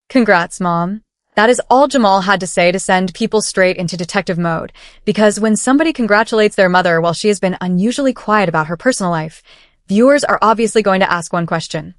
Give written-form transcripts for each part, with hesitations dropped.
Congrats, Mom. That is all Jamal had to say to send people straight into detective mode, because when somebody congratulates their mother while she has been unusually quiet about her personal life, viewers are obviously going to ask one question.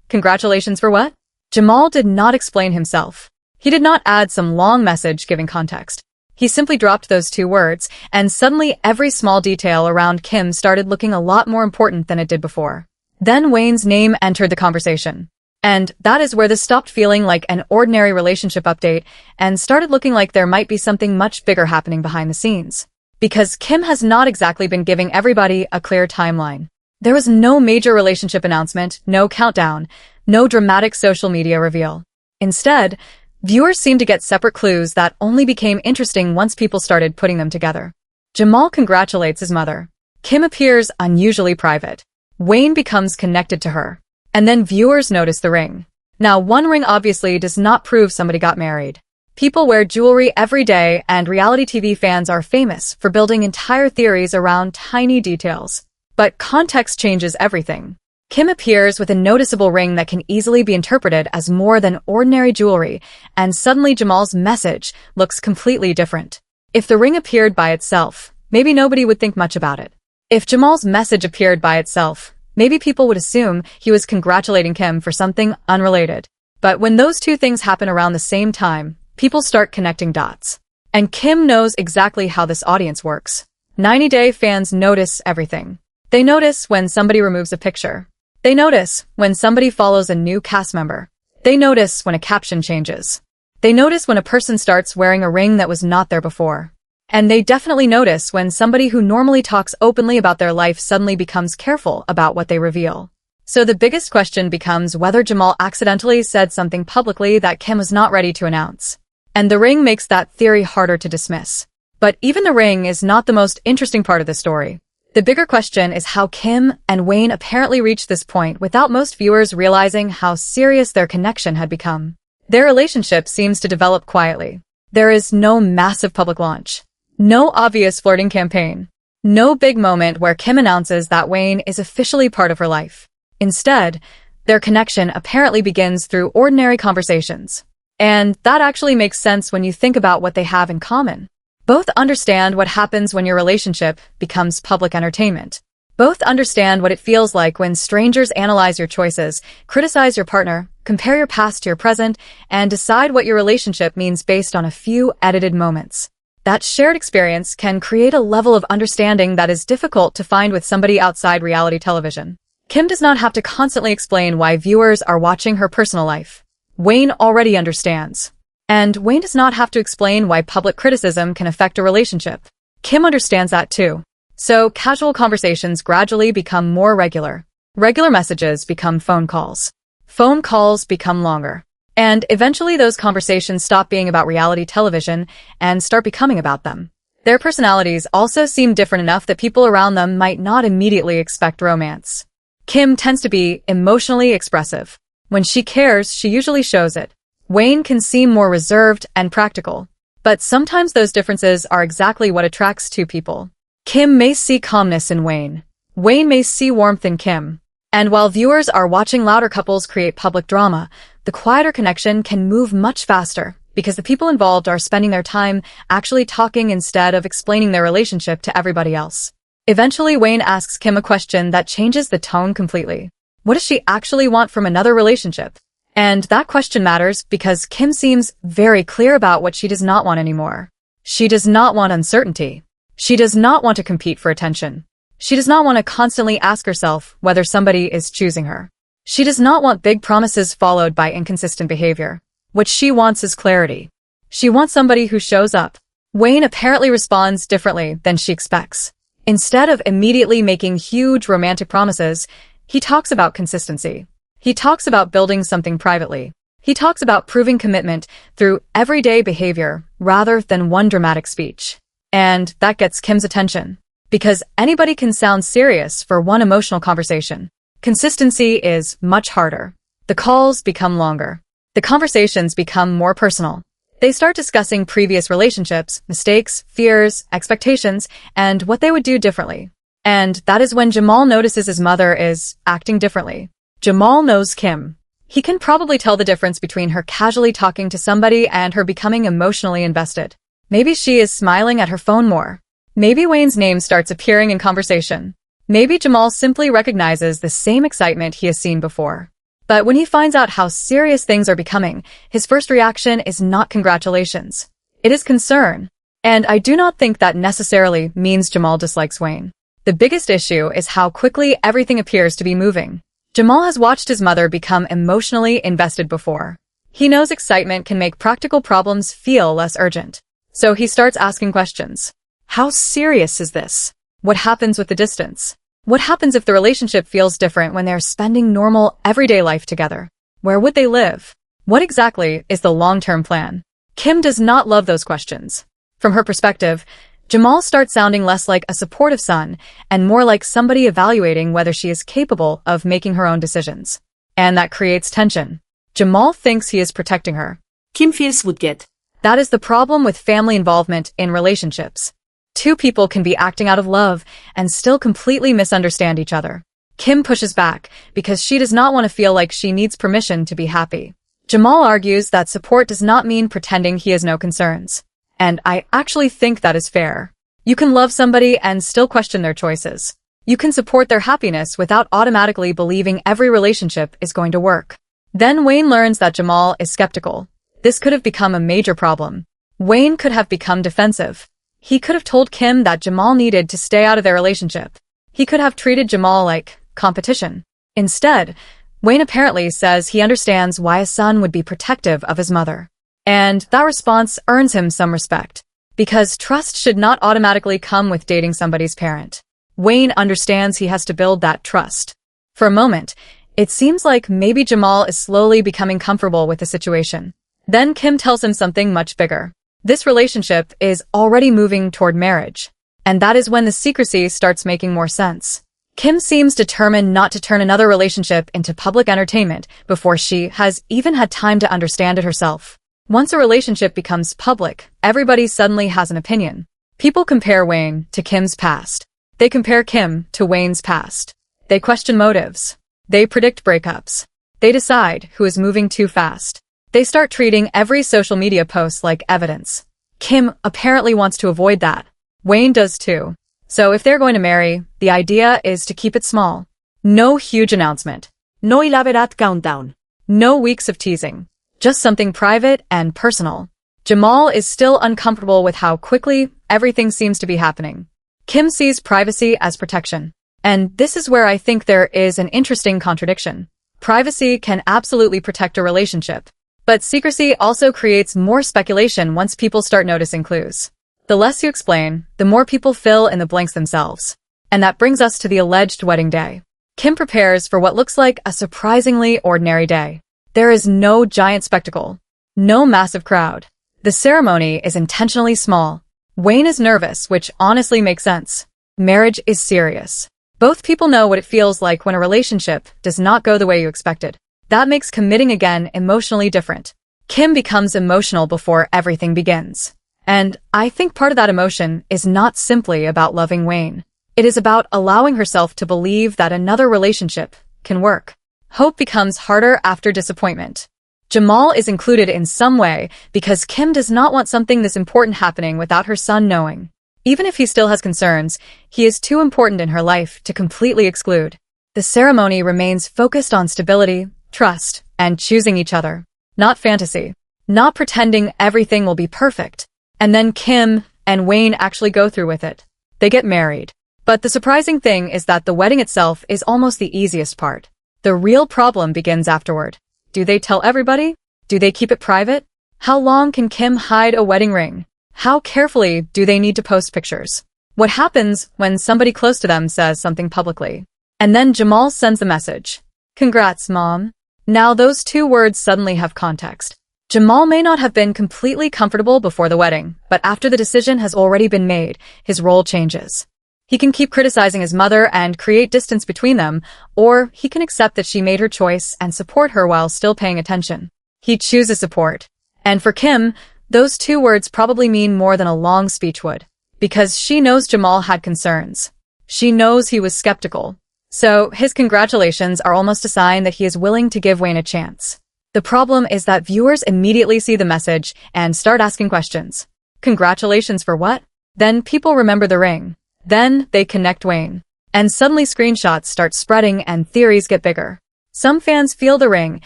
Congratulations for what? Jamal did not explain himself. He did not add some long message giving context. He simply dropped those two words, and suddenly every small detail around Kim started looking a lot more important than it did before. Then Wayne's name entered the conversation. And that is where this stopped feeling like an ordinary relationship update and started looking like there might be something much bigger happening behind the scenes. Because Kim has not exactly been giving everybody a clear timeline. There was no major relationship announcement, no countdown, no dramatic social media reveal. Instead, viewers seemed to get separate clues that only became interesting once people started putting them together. Jamal congratulates his mother. Kim appears unusually private. Wayne becomes connected to her. And then viewers notice the ring. Now, one ring obviously does not prove somebody got married. People wear jewelry every day, and reality TV fans are famous for building entire theories around tiny details. But context changes everything. Kim appears with a noticeable ring that can easily be interpreted as more than ordinary jewelry, and suddenly Jamal's message looks completely different. If the ring appeared by itself, maybe nobody would think much about it. If Jamal's message appeared by itself, maybe people would assume he was congratulating Kim for something unrelated. But when those two things happen around the same time, people start connecting dots. And Kim knows exactly how this audience works. 90-Day fans notice everything. They notice when somebody removes a picture. They notice when somebody follows a new cast member. They notice when a caption changes. They notice when a person starts wearing a ring that was not there before. And they definitely notice when somebody who normally talks openly about their life suddenly becomes careful about what they reveal. So the biggest question becomes whether Jamal accidentally said something publicly that Kim was not ready to announce. And the ring makes that theory harder to dismiss. But even the ring is not the most interesting part of the story. The bigger question is how Kim and Wayne apparently reached this point without most viewers realizing how serious their connection had become. Their relationship seems to develop quietly. There is no massive public launch. No obvious flirting campaign. No big moment where Kim announces that Wayne is officially part of her life. Instead, their connection apparently begins through ordinary conversations. And that actually makes sense when you think about what they have in common. Both understand what happens when your relationship becomes public entertainment. Both understand what it feels like when strangers analyze your choices, criticize your partner, compare your past to your present, and decide what your relationship means based on a few edited moments. That shared experience can create a level of understanding that is difficult to find with somebody outside reality television. Kim does not have to constantly explain why viewers are watching her personal life. Wayne already understands. And Wayne does not have to explain why public criticism can affect a relationship. Kim understands that too. So casual conversations gradually become more regular. Regular messages become phone calls. Phone calls become longer. And eventually those conversations stop being about reality television and start becoming about them. Their personalities also seem different enough that people around them might not immediately expect romance. Kim tends to be emotionally expressive. When she cares, she usually shows it. Wayne can seem more reserved and practical. But sometimes those differences are exactly what attracts two people. Kim may see calmness in Wayne. Wayne may see warmth in Kim. And while viewers are watching louder couples create public drama, the quieter connection can move much faster because the people involved are spending their time actually talking instead of explaining their relationship to everybody else. Eventually, Wayne asks Kim a question that changes the tone completely. What does she actually want from another relationship? And that question matters because Kim seems very clear about what she does not want anymore. She does not want uncertainty. She does not want to compete for attention. She does not want to constantly ask herself whether somebody is choosing her. She does not want big promises followed by inconsistent behavior. What she wants is clarity. She wants somebody who shows up. Wayne apparently responds differently than she expects. Instead of immediately making huge romantic promises, he talks about consistency. He talks about building something privately. He talks about proving commitment through everyday behavior rather than one dramatic speech. And that gets Kim's attention. Because anybody can sound serious for one emotional conversation. Consistency is much harder. The calls become longer. The conversations become more personal. They start discussing previous relationships, mistakes, fears, expectations, and what they would do differently. And that is when Jamal notices his mother is acting differently. Jamal knows Kim. He can probably tell the difference between her casually talking to somebody and her becoming emotionally invested. Maybe she is smiling at her phone more. Maybe Wayne's name starts appearing in conversation. Maybe Jamal simply recognizes the same excitement he has seen before. But when he finds out how serious things are becoming, his first reaction is not congratulations. It is concern. And I do not think that necessarily means Jamal dislikes Wayne. The biggest issue is how quickly everything appears to be moving. Jamal has watched his mother become emotionally invested before. He knows excitement can make practical problems feel less urgent. So he starts asking questions. How serious is this? What happens with the distance? What happens if the relationship feels different when they're spending normal, everyday life together? Where would they live? What exactly is the long-term plan? Kim does not love those questions. From her perspective, Jamal starts sounding less like a supportive son and more like somebody evaluating whether she is capable of making her own decisions. And that creates tension. Jamal thinks he is protecting her. Kim feels would get. That is the problem with family involvement in relationships. Two people can be acting out of love and still completely misunderstand each other. Kim pushes back because she does not want to feel like she needs permission to be happy. Jamal argues that support does not mean pretending he has no concerns. And I actually think that is fair. You can love somebody and still question their choices. You can support their happiness without automatically believing every relationship is going to work. Then Wayne learns that Jamal is skeptical. This could have become a major problem. Wayne could have become defensive. He could have told Kim that Jamal needed to stay out of their relationship. He could have treated Jamal like competition. Instead, Wayne apparently says he understands why a son would be protective of his mother. And that response earns him some respect. Because trust should not automatically come with dating somebody's parent. Wayne understands he has to build that trust. For a moment, it seems like maybe Jamal is slowly becoming comfortable with the situation. Then Kim tells him something much bigger. This relationship is already moving toward marriage. And that is when the secrecy starts making more sense. Kim seems determined not to turn another relationship into public entertainment before she has even had time to understand it herself. Once a relationship becomes public, everybody suddenly has an opinion. People compare Wayne to Kim's past. They compare Kim to Wayne's past. They question motives. They predict breakups. They decide who is moving too fast. They start treating every social media post like evidence. Kim apparently wants to avoid that. Wayne does too. So if they're going to marry, the idea is to keep it small. No huge announcement. No elaborate countdown. No weeks of teasing. Just something private and personal. Jamal is still uncomfortable with how quickly everything seems to be happening. Kim sees privacy as protection. And this is where I think there is an interesting contradiction. Privacy can absolutely protect a relationship. But secrecy also creates more speculation once people start noticing clues. The less you explain, the more people fill in the blanks themselves. And that brings us to the alleged wedding day. Kim prepares for what looks like a surprisingly ordinary day. There is no giant spectacle. No massive crowd. The ceremony is intentionally small. Wayne is nervous, which honestly makes sense. Marriage is serious. Both people know what it feels like when a relationship does not go the way you expected. That makes committing again emotionally different. Kim becomes emotional before everything begins. And I think part of that emotion is not simply about loving Wayne. It is about allowing herself to believe that another relationship can work. Hope becomes harder after disappointment. Jamal is included in some way because Kim does not want something this important happening without her son knowing. Even if he still has concerns, he is too important in her life to completely exclude. The ceremony remains focused on stability, trust, and choosing each other. Not fantasy. Not pretending everything will be perfect. And then Kim and Wayne actually go through with it. They get married. But the surprising thing is that the wedding itself is almost the easiest part. The real problem begins afterward. Do they tell everybody? Do they keep it private? How long can Kim hide a wedding ring? How carefully do they need to post pictures? What happens when somebody close to them says something publicly? And then Jamal sends the message. Congrats, Mom. Now those two words suddenly have context. Jamal may not have been completely comfortable before the wedding, but after the decision has already been made, his role changes. He can keep criticizing his mother and create distance between them, or he can accept that she made her choice and support her while still paying attention. He chooses support. And for Kim, those two words probably mean more than a long speech would. Because she knows Jamal had concerns. She knows he was skeptical. So his congratulations are almost a sign that he is willing to give Wayne a chance. The problem is that viewers immediately see the message and start asking questions. Congratulations for what? Then people remember the ring. Then they connect Wayne. And suddenly screenshots start spreading and theories get bigger. Some fans feel the ring,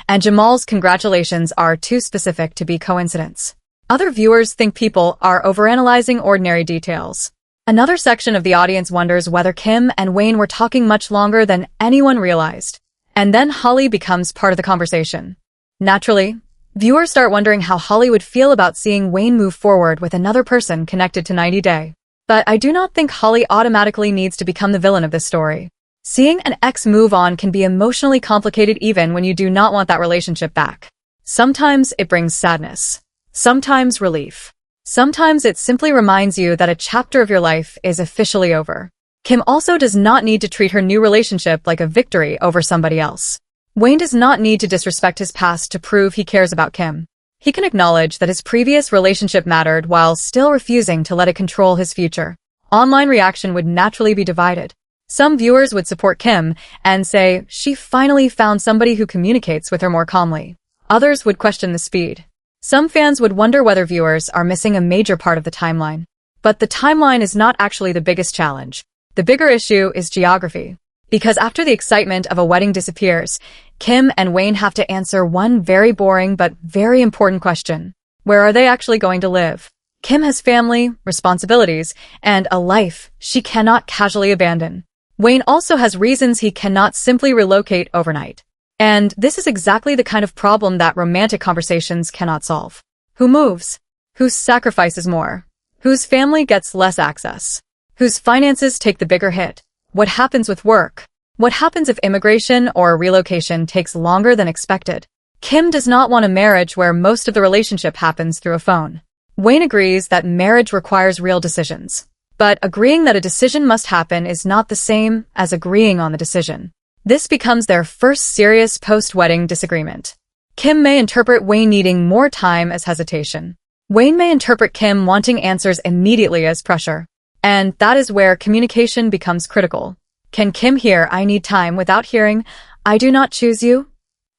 and Jamal's congratulations are too specific to be coincidence. Other viewers think people are overanalyzing ordinary details. Another section of the audience wonders whether Kim and Wayne were talking much longer than anyone realized. And then Holly becomes part of the conversation. Naturally, viewers start wondering how Holly would feel about seeing Wayne move forward with another person connected to 90 Day. But I do not think Holly automatically needs to become the villain of this story. Seeing an ex move on can be emotionally complicated even when you do not want that relationship back. Sometimes it brings sadness. Sometimes relief. Sometimes it simply reminds you that a chapter of your life is officially over. Kim also does not need to treat her new relationship like a victory over somebody else. Wayne does not need to disrespect his past to prove he cares about Kim. He can acknowledge that his previous relationship mattered while still refusing to let it control his future. Online reaction would naturally be divided. Some viewers would support Kim and say she finally found somebody who communicates with her more calmly. Others would question the speed. Some fans would wonder whether viewers are missing a major part of the timeline. But the timeline is not actually the biggest challenge. The bigger issue is geography. Because after the excitement of a wedding disappears, Kim and Wayne have to answer one very boring but very important question. Where are they actually going to live? Kim has family, responsibilities, and a life she cannot casually abandon. Wayne also has reasons he cannot simply relocate overnight. And this is exactly the kind of problem that romantic conversations cannot solve. Who moves? Whose sacrifices more? Whose family gets less access? Whose finances take the bigger hit? What happens with work? What happens if immigration or relocation takes longer than expected? Kim does not want a marriage where most of the relationship happens through a phone. Wayne agrees that marriage requires real decisions. But agreeing that a decision must happen is not the same as agreeing on the decision. This becomes their first serious post-wedding disagreement. Kim may interpret Wayne needing more time as hesitation. Wayne may interpret Kim wanting answers immediately as pressure. And that is where communication becomes critical. Can Kim hear "I need time" without hearing "I do not choose you"?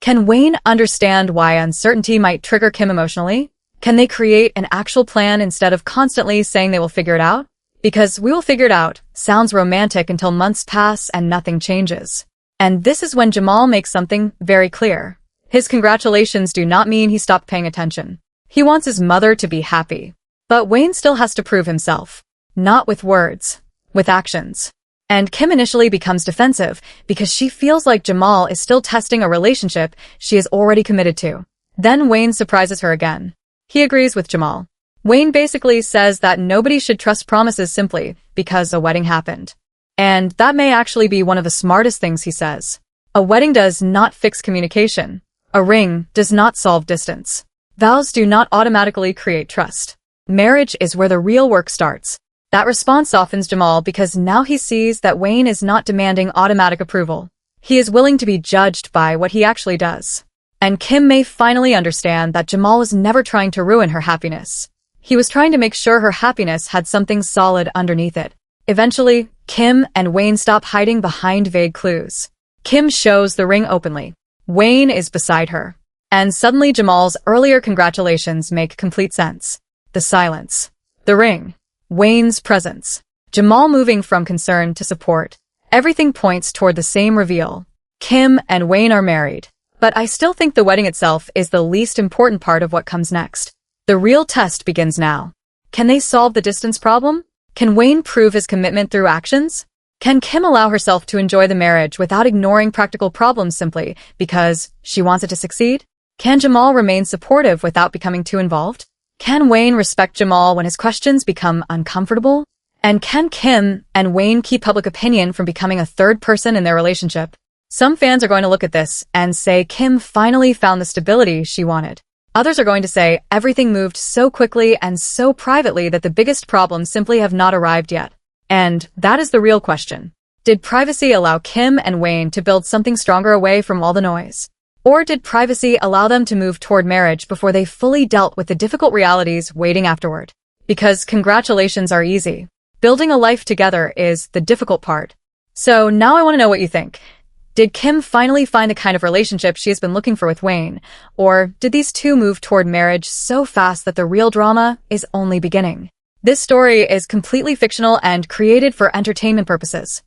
Can Wayne understand why uncertainty might trigger Kim emotionally? Can they create an actual plan instead of constantly saying they will figure it out? Because "we will figure it out" sounds romantic until months pass and nothing changes. And this is when Jamal makes something very clear. His congratulations do not mean he stopped paying attention. He wants his mother to be happy. But Wayne still has to prove himself. Not with words, with actions. And Kim initially becomes defensive because she feels like Jamal is still testing a relationship she is already committed to. Then Wayne surprises her again. He agrees with Jamal. Wayne basically says that nobody should trust promises simply because a wedding happened. And that may actually be one of the smartest things he says. A wedding does not fix communication. A ring does not solve distance. Vows do not automatically create trust. Marriage is where the real work starts. That response softens Jamal because now he sees that Wayne is not demanding automatic approval. He is willing to be judged by what he actually does. And Kim may finally understand that Jamal was never trying to ruin her happiness. He was trying to make sure her happiness had something solid underneath it. Eventually, Kim and Wayne stop hiding behind vague clues. Kim shows the ring openly. Wayne is beside her. And suddenly Jamal's earlier congratulations make complete sense. The silence. The ring. Wayne's presence. Jamal moving from concern to support. Everything points toward the same reveal. Kim and Wayne are married. But I still think the wedding itself is the least important part of what comes next. The real test begins now. Can they solve the distance problem? Can Wayne prove his commitment through actions? Can Kim allow herself to enjoy the marriage without ignoring practical problems simply because she wants it to succeed? Can Jamal remain supportive without becoming too involved? Can Wayne respect Jamal when his questions become uncomfortable? And can Kim and Wayne keep public opinion from becoming a third person in their relationship? Some fans are going to look at this and say Kim finally found the stability she wanted. Others are going to say everything moved so quickly and so privately that the biggest problems simply have not arrived yet. And that is the real question. Did privacy allow Kim and Wayne to build something stronger away from all the noise? Or did privacy allow them to move toward marriage before they fully dealt with the difficult realities waiting afterward? Because congratulations are easy. Building a life together is the difficult part. So now I want to know what you think. Did Kim finally find the kind of relationship she has been looking for with Wayne? Or did these two move toward marriage so fast that the real drama is only beginning? This story is completely fictional and created for entertainment purposes.